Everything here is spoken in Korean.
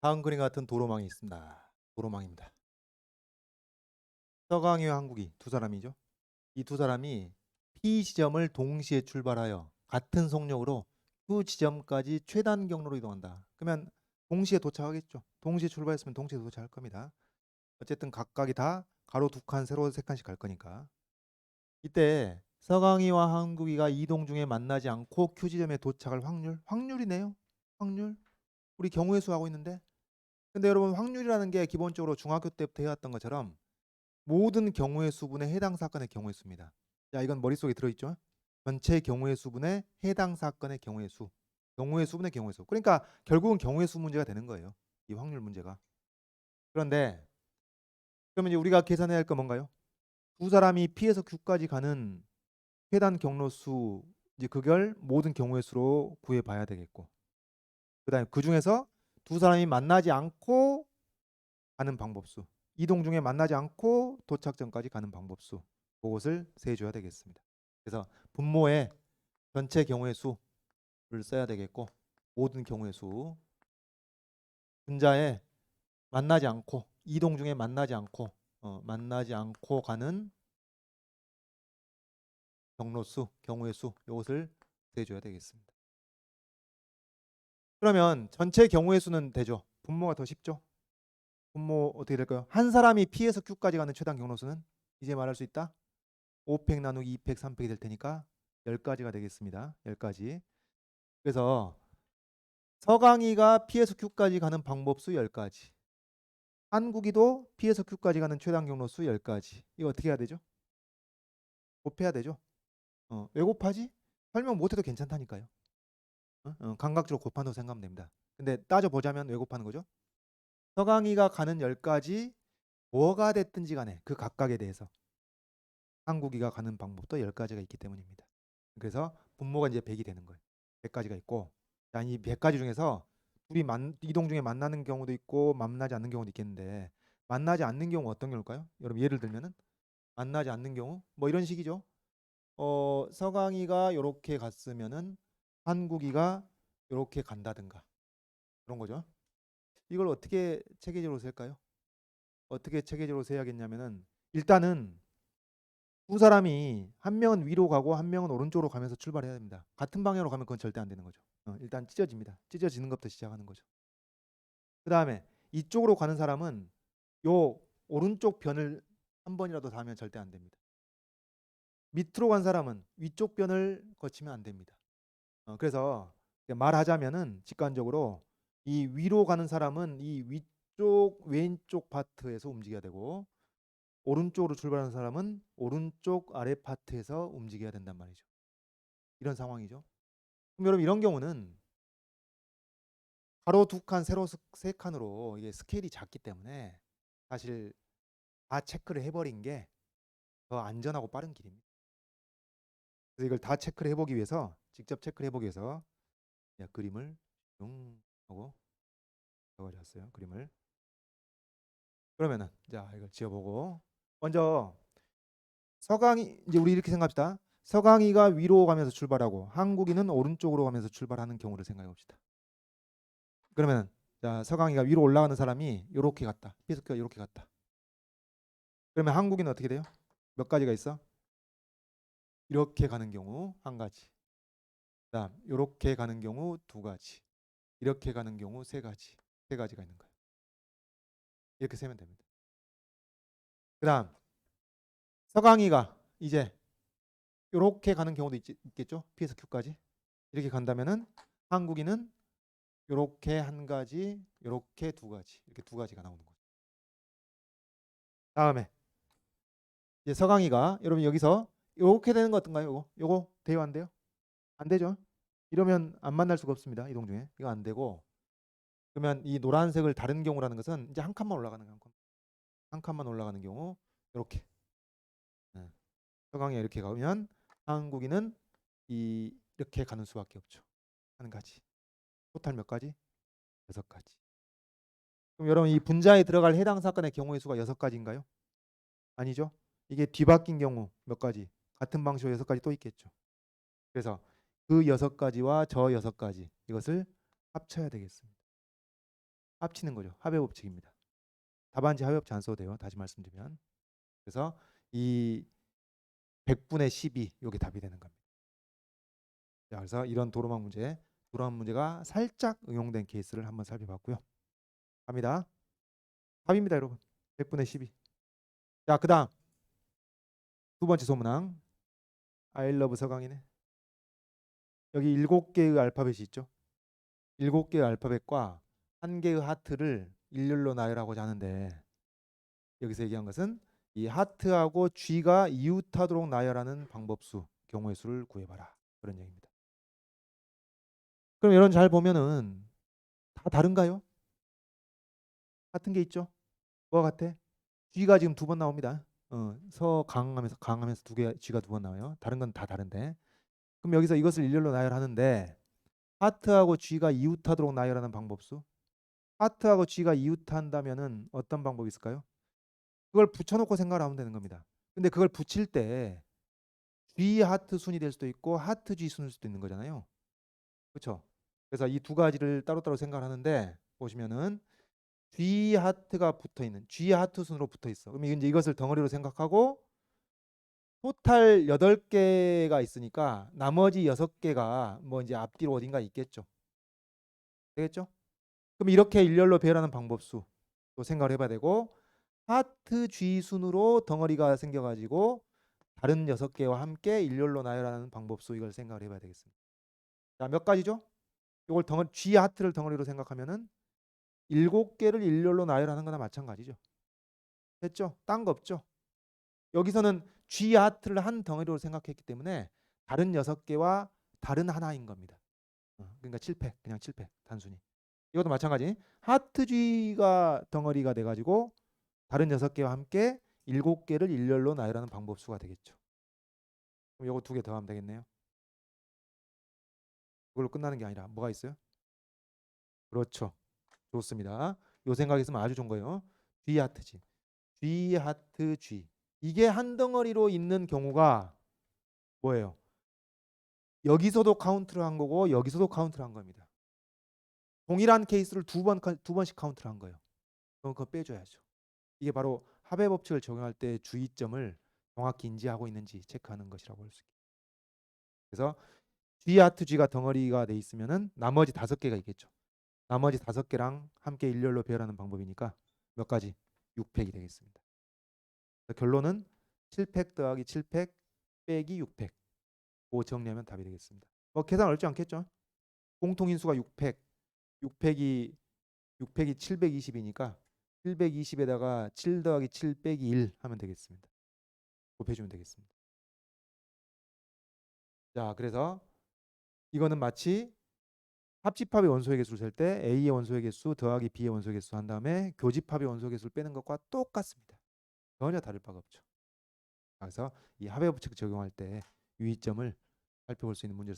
다음 그림 같은 도로망이 있습니다. 도로망입니다. 서강이와 한국이 두 사람이죠. 이 두 사람이 P 지점을 동시에 출발하여 같은 속력으로 Q 지점까지 최단 경로로 이동한다. 그러면 동시에 도착하겠죠. 동시에 출발했으면 동시에 도착할 겁니다. 어쨌든 각각이 다 가로 두 칸, 세로 세 칸씩 갈 거니까. 이때 서강이와 한국이가 이동 중에 만나지 않고 Q 지점에 도착할 확률이네요. 확률. 우리 경우의 수 하고 있는데. 근데 여러분 확률이라는 게 기본적으로 중학교 때부터 해왔던 것처럼 모든 경우의 수분의 해당 사건의 경우의 수입니다. 자, 이건 머릿속에 들어있죠? 전체 경우의 수분의 해당 사건의 경우의 수. 경우의 수분의 경우의 수. 그러니까 결국은 경우의 수 문제가 되는 거예요. 이 확률 문제가. 그런데 그러면 이제 우리가 계산해야 할 건 뭔가요? 두 사람이 P에서 Q까지 가는 해당 경로 수, 이제 그걸 모든 경우의 수로 구해봐야 되겠고, 그다음에 그 중에서 두 사람이 만나지 않고 가는 방법수, 이동 중에 만나지 않고 도착 전까지 가는 방법수, 그것을 세줘야 되겠습니다. 그래서 분모에 전체 경우의 수를 써야 되겠고, 모든 경우의 수, 분자에 만나지 않고, 이동 중에 만나지 않고 가는 경로수, 경우의 수, 이것을 세줘야 되겠습니다. 그러면 전체 경우의 수는 되죠. 분모가 더 쉽죠. 분모 어떻게 될까요? 한 사람이 P에서 Q까지 가는 최단 경로수는 이제 말할 수 있다. 5팩 나누기 2팩 3팩이 될 테니까 10가지가 되겠습니다. 10가지. 그래서 서강이가 P에서 Q까지 가는 방법수 10가지. 한국이도 P에서 Q까지 가는 최단 경로수 10가지. 이거 어떻게 해야 되죠? 곱해야 되죠. 왜 곱하지? 설명 못해도 괜찮다니까요. 감각적으로 곱한다고 생각하면 됩니다. 근데 따져보자면 왜 곱하는 거죠? 서강이가 가는 10가지 뭐가 됐든지 간에 그 각각에 대해서 한국이가 가는 방법도 10가지가 있기 때문입니다. 그래서 분모가 이제 100이 되는 거예요. 100가지가 있고, 자, 이 100가지 중에서 둘이 이동 중에 만나는 경우도 있고 만나지 않는 경우도 있겠는데, 만나지 않는 경우 어떤 경우일까요? 여러분 예를 들면은 만나지 않는 경우 뭐 이런 식이죠. 서강이가 이렇게 갔으면은 한국이가 이렇게 간다든가 그런 거죠. 이걸 어떻게 체계적으로 셀까요? 어떻게 체계적으로 세야겠냐면은 일단은 두 사람이 한 명은 위로 가고 한 명은 오른쪽으로 가면서 출발해야 됩니다. 같은 방향으로 가면 그건 절대 안 되는 거죠. 일단 찢어집니다. 찢어지는 것부터 시작하는 거죠. 그 다음에 이쪽으로 가는 사람은 요 오른쪽 변을 한 번이라도 닿으면 절대 안 됩니다. 밑으로 간 사람은 위쪽 변을 거치면 안 됩니다. 그래서 말하자면은 직관적으로 이 위로 가는 사람은 이 위쪽 왼쪽 파트에서 움직여야 되고, 오른쪽으로 출발하는 사람은 오른쪽 아래 파트에서 움직여야 된단 말이죠. 이런 상황이죠. 그럼 여러분 이런 경우는 가로 두 칸, 세로 세 칸으로 이게 스케일이 작기 때문에 사실 다 체크를 해버린 게 더 안전하고 빠른 길입니다. 그래서 이걸 다 체크를 해보기 위해서, 직접 체크를 해보기 위해서 그림을 쭉 하고 적어줬어요. 그림을. 그러면은 자 이걸 지어보고, 먼저 서강이, 이제 우리 이렇게 생각합시다. 서강이가 위로 가면서 출발하고 한국이는 오른쪽으로 가면서 출발하는 경우를 생각해 봅시다. 그러면 자 서강이가 위로 올라가는 사람이 이렇게 갔다. 피스가 이렇게 갔다. 그러면 한국인은 어떻게 돼요? 몇 가지가 있어? 이렇게 가는 경우 한 가지. 그다음 이렇게 가는 경우 두 가지. 이렇게 가는 경우 세 가지. 세 가지가 있는 거예요. 이렇게 세면 됩니다. 그다음 서강이가 이제 이렇게 가는 경우도 있겠죠? P에서 Q까지. 이렇게 간다면은 한국인은 이렇게 한 가지, 이렇게 두 가지. 이렇게 두 가지가 나오는 거죠. 다음에 이제 서강이가, 여러분 여기서 이렇게 되는 거 어떤가요? 요거 돼요, 안 돼요? 안 되죠. 이러면 안 만날 수가 없습니다. 이동 중에. 이거 안 되고, 그러면 이 노란색을 다른 경우라는 것은 이제 한 칸만 올라가는 거예요. 한 칸만 올라가는 경우 이렇게. 네. 서강이 이렇게 가면 한국인은 이렇게 가는 수밖에 없죠. 한 가지. 토탈 몇 가지? 6가지. 그럼 여러분 이 분자에 들어갈 해당 사건의 경우의 수가 6가지인가요? 아니죠. 이게 뒤바뀐 경우 몇 가지? 같은 방식으로 6가지 또 있겠죠. 그래서 그 6가지와 저 6가지 이것을 합쳐야 되겠습니다. 합치는 거죠. 합의 법칙입니다. 답안지 합의 법칙 안 써도 돼요. 다시 말씀드리면. 그래서 이 100분의 12 이게 답이 되는 겁니다. 자, 그래서 이런 도로망 문제가 살짝 응용된 케이스를 한번 살펴봤고요. 갑니다. 답입니다, 여러분. 100분의 12. 자, 그다음 두 번째 소문항. I love 서강이네. 여기 7개의 알파벳이 있죠. 7개의 알파벳과 1개의 하트를 일렬로 나열하고자 하는데 여기서 얘기한 것은 이 하트하고 G가 이웃하도록 나열하는 방법수, 경우의 수를 구해봐라. 그런 얘기입니다. 그럼 여러분 잘 보면은 다 다른가요? 같은 게 있죠. 뭐가 같아? G가 지금 2번 나옵니다. 강하면서 G가 2번 나와요. 다른 건 다 다른데. 그럼 여기서 이것을 일렬로 나열하는데 하트하고 G가 이웃하도록 나열하는 방법수. 하트하고 G가 이웃한다면은 어떤 방법이 있을까요? 그걸 붙여놓고 생각을 하면 되는 겁니다. 근데 그걸 붙일 때 G 하트 순이 될 수도 있고 하트 G 순일 수도 있는 거잖아요. 그렇죠? 그래서 이 두 가지를 따로따로 생각을 하는데 보시면은 G 하트가 붙어 있는 G 하트 순으로 붙어 있어. 그럼 이제 이것을 덩어리로 생각하고 토탈 8개가 있으니까 나머지 6개가 뭐 이제 앞뒤로 어딘가 있겠죠. 되겠죠? 그럼 이렇게 일렬로 배열하는 방법수 또 생각을 해봐야 되고 하트 G 순으로 덩어리가 생겨가지고 다른 6개와 함께 일렬로 나열하는 방법수 이걸 생각을 해봐야 되겠습니다. 자, 몇 가지죠? 이걸 G 하트를 덩어리로 생각하면은 7개를 일렬로 나열하는 거나 마찬가지죠. 됐죠? 딴 거 없죠? 여기서는 G 하트를 한 덩어리로 생각했기 때문에 다른 6개와 다른 하나인 겁니다. 그러니까 7팩, 그냥 7팩 단순히. 이것도 마찬가지. 하트 G가 덩어리가 돼가지고 다른 6개와 함께 7개를 일렬로 나열하는 방법수가 되겠죠. 그럼 이거 2개 더 하면 되겠네요. 그걸로 끝나는 게 아니라 뭐가 있어요? 그렇죠. 좋습니다. 요 생각 있으면 아주 좋은 거예요. G 하트 G. G 하트 G. 이게 한 덩어리로 있는 경우가 뭐예요? 여기서도 카운트를 한 거고 여기서도 카운트를 한 겁니다. 동일한 케이스를 두 번씩 카운트를 한 거예요. 그럼 그거 빼줘야죠. 이게 바로 합의 법칙을 적용할 때 주의점을 정확히 인지하고 있는지 체크하는 것이라고 할 수 있겠죠. 그래서 G 하트 G가 덩어리가 돼 있으면은 나머지 5개가 있겠죠. 나머지 5개랑 함께 일렬로 배열하는 방법이니까 몇 가지? 6팩이 되겠습니다. 결론은 7팩 더하기 7팩 빼기 6팩. 그거 정리하면 답이 되겠습니다. 계산 어렵지 않겠죠? 공통인수가 6팩. 6팩이 720이니까 720에다가 7 더하기 7 빼기 1 하면 되겠습니다. 곱해주면 되겠습니다. 자, 그래서 이거는 마치 합집합의 원소의 개수를 셀 때 A의 원소의 개수 더하기 B의 원소의 개수 한 다음에 교집합의 원소의 개수를 빼는 것과 똑같습니다. 전혀 다를 바가 없죠. 그래서 이 합의 법칙 적용할 때 유의점을 살펴볼 수 있는 문제를